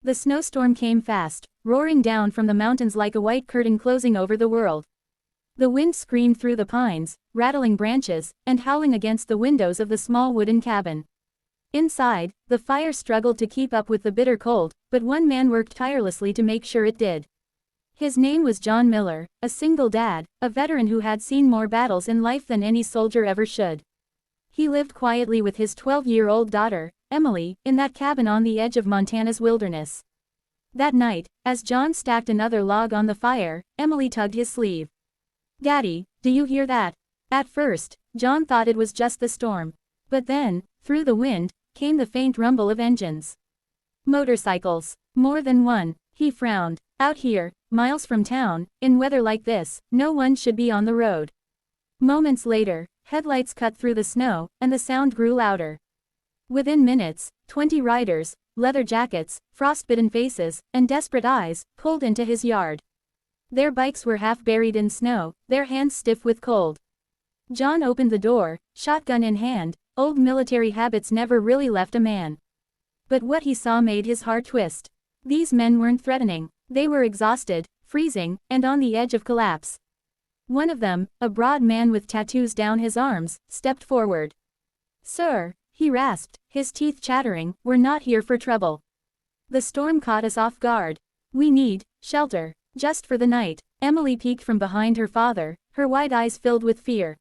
The snowstorm came fast, roaring down from the mountains like a white curtain closing over the world. The wind screamed through the pines, rattling branches, and howling against the windows of the small wooden cabin. Inside, the fire struggled to keep up with the bitter cold, but one man worked tirelessly to make sure it did. His name was John Miller, a single dad, a veteran who had seen more battles in life than any soldier ever should. He lived quietly with his 12-year-old daughter, Emily, in that cabin on the edge of Montana's wilderness. That night, as John stacked another log on the fire, Emily tugged his sleeve. "Daddy, do you hear that?" At first, John thought it was just the storm. But then, through the wind, came the faint rumble of engines. Motorcycles. More than one. He frowned. Out here, miles from town, in weather like this, no one should be on the road. Moments later, headlights cut through the snow, and the sound grew louder. Within minutes, 20 riders, leather jackets, frostbitten faces, and desperate eyes, pulled into his yard. Their bikes were half buried in snow, their hands stiff with cold. John opened the door, shotgun in hand. Old military habits never really left a man. But what he saw made his heart twist. These men weren't threatening. They were exhausted, freezing, and on the edge of collapse. One of them, a broad man with tattoos down his arms, stepped forward. "Sir," he rasped, his teeth chattering, "we're not here for trouble. The storm caught us off guard. We need shelter, just for the night." Emily peeked from behind her father, her wide eyes filled with fear.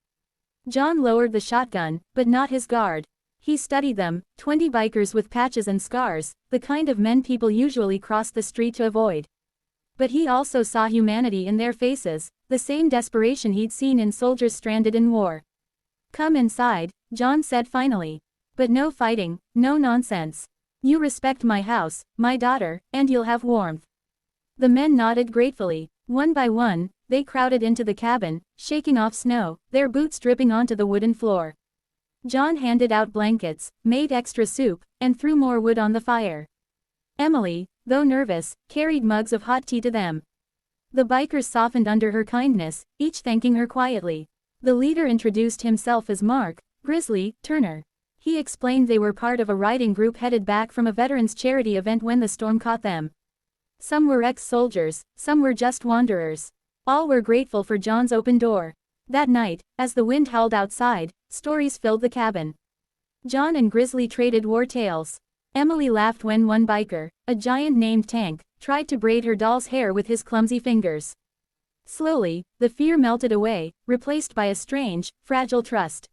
John lowered the shotgun, but not his guard. He studied them, 20 bikers with patches and scars, the kind of men people usually cross the street to avoid. But he also saw humanity in their faces, the same desperation he'd seen in soldiers stranded in war. "Come inside," John said finally. "But no fighting, no nonsense. You respect my house, my daughter, and you'll have warmth." The men nodded gratefully. One by one, they crowded into the cabin, shaking off snow, their boots dripping onto the wooden floor. John handed out blankets, made extra soup, and threw more wood on the fire. Emily, though nervous, carried mugs of hot tea to them. The bikers softened under her kindness, each thanking her quietly. The leader introduced himself as Mark Grizzly Turner. He explained they were part of a riding group headed back from a veterans' charity event when the storm caught them. Some were ex-soldiers, some were just wanderers. All were grateful for John's open door. That night, as the wind howled outside, stories filled the cabin. John and Grizzly traded war tales. Emily laughed when one biker, a giant named Tank, tried to braid her doll's hair with his clumsy fingers. Slowly, the fear melted away, replaced by a strange, fragile trust.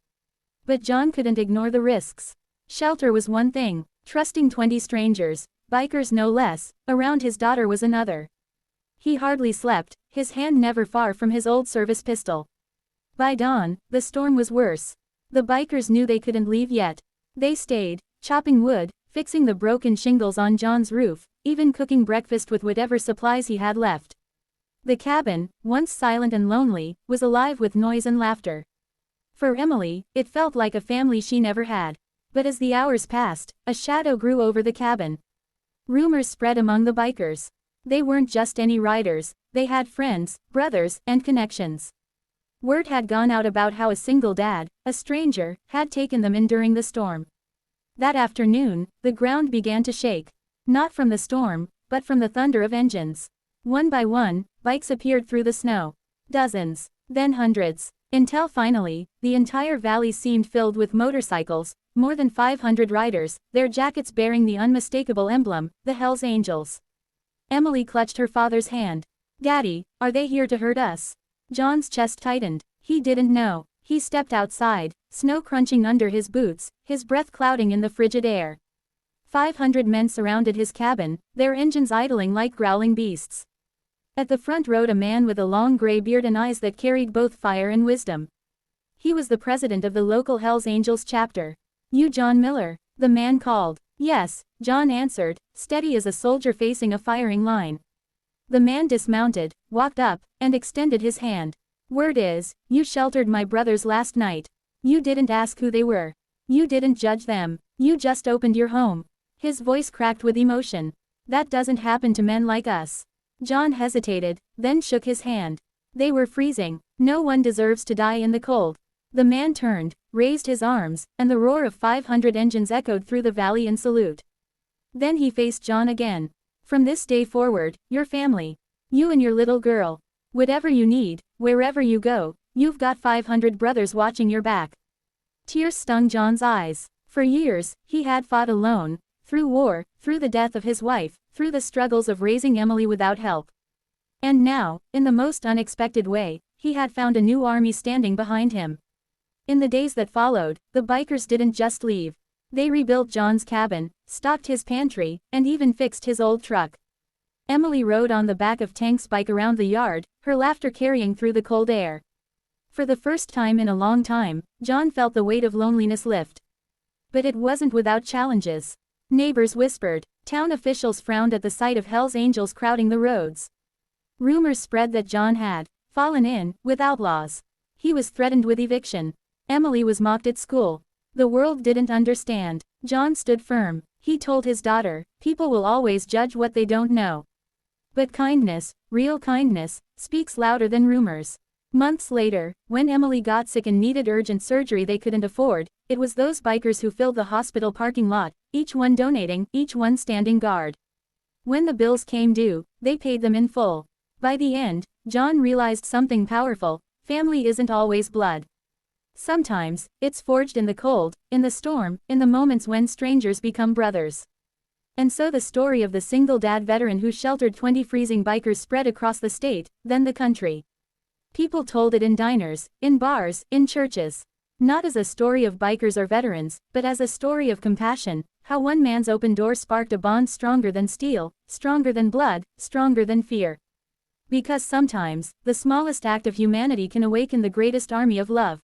But John couldn't ignore the risks. Shelter was one thing, trusting 20 strangers, bikers no less, around his daughter was another. He hardly slept, his hand never far from his old service pistol. By dawn, the storm was worse. The bikers knew they couldn't leave yet. They stayed, chopping wood, fixing the broken shingles on John's roof, even cooking breakfast with whatever supplies he had left. The cabin, once silent and lonely, was alive with noise and laughter. For Emily, it felt like a family she never had. But as the hours passed, a shadow grew over the cabin. Rumors spread among the bikers. They weren't just any riders, they had friends, brothers, and connections. Word had gone out about how a single dad, a stranger, had taken them in during the storm. That afternoon, the ground began to shake. Not from the storm, but from the thunder of engines. One by one, bikes appeared through the snow. Dozens, then hundreds. Until finally, the entire valley seemed filled with motorcycles, more than 500 riders, their jackets bearing the unmistakable emblem, the Hells Angels. Emily clutched her father's hand. "Daddy, are they here to hurt us?" John's chest tightened. He didn't know. He stepped outside, snow crunching under his boots, his breath clouding in the frigid air. 500 men surrounded his cabin, their engines idling like growling beasts. At the front rode a man with a long gray beard and eyes that carried both fire and wisdom. He was the president of the local Hells Angels chapter. "You John Miller?" the man called. "Yes," John answered, steady as a soldier facing a firing line. The man dismounted, walked up, and extended his hand. "Word is, you sheltered my brothers last night. You didn't ask who they were. You didn't judge them. You just opened your home." His voice cracked with emotion. "That doesn't happen to men like us." John hesitated, then shook his hand. They were freezing. No one deserves to die in the cold. The man turned, raised his arms, and the roar of 500 engines echoed through the valley in salute. Then he faced John again. From this day forward, your family. You and your little girl. Whatever you need, wherever you go, you've got 500 brothers watching your back. Tears stung John's eyes. For years, he had fought alone, through war, through the death of his wife, through the struggles of raising Emily without help. And now, in the most unexpected way, he had found a new army standing behind him. In the days that followed, the bikers didn't just leave. They rebuilt John's cabin, stocked his pantry, and even fixed his old truck. Emily rode on the back of Tank's bike around the yard, her laughter carrying through the cold air. For the first time in a long time, John felt the weight of loneliness lift. But it wasn't without challenges. Neighbors whispered. Town officials frowned at the sight of Hell's Angels crowding the roads. Rumors spread that John had fallen in with outlaws. He was threatened with eviction. Emily was mocked at school. The world didn't understand. John stood firm. He told his daughter, people will always judge what they don't know. But kindness, real kindness, speaks louder than rumors. Months later, when Emily got sick and needed urgent surgery they couldn't afford, it was those bikers who filled the hospital parking lot, each one donating, each one standing guard. When the bills came due, they paid them in full. By the end, John realized something powerful: family isn't always blood. Sometimes, it's forged in the cold, in the storm, in the moments when strangers become brothers. And so the story of the single dad veteran who sheltered 20 freezing bikers spread across the state, then the country. People told it in diners, in bars, in churches. Not as a story of bikers or veterans, but as a story of compassion, how one man's open door sparked a bond stronger than steel, stronger than blood, stronger than fear. Because sometimes, the smallest act of humanity can awaken the greatest army of love.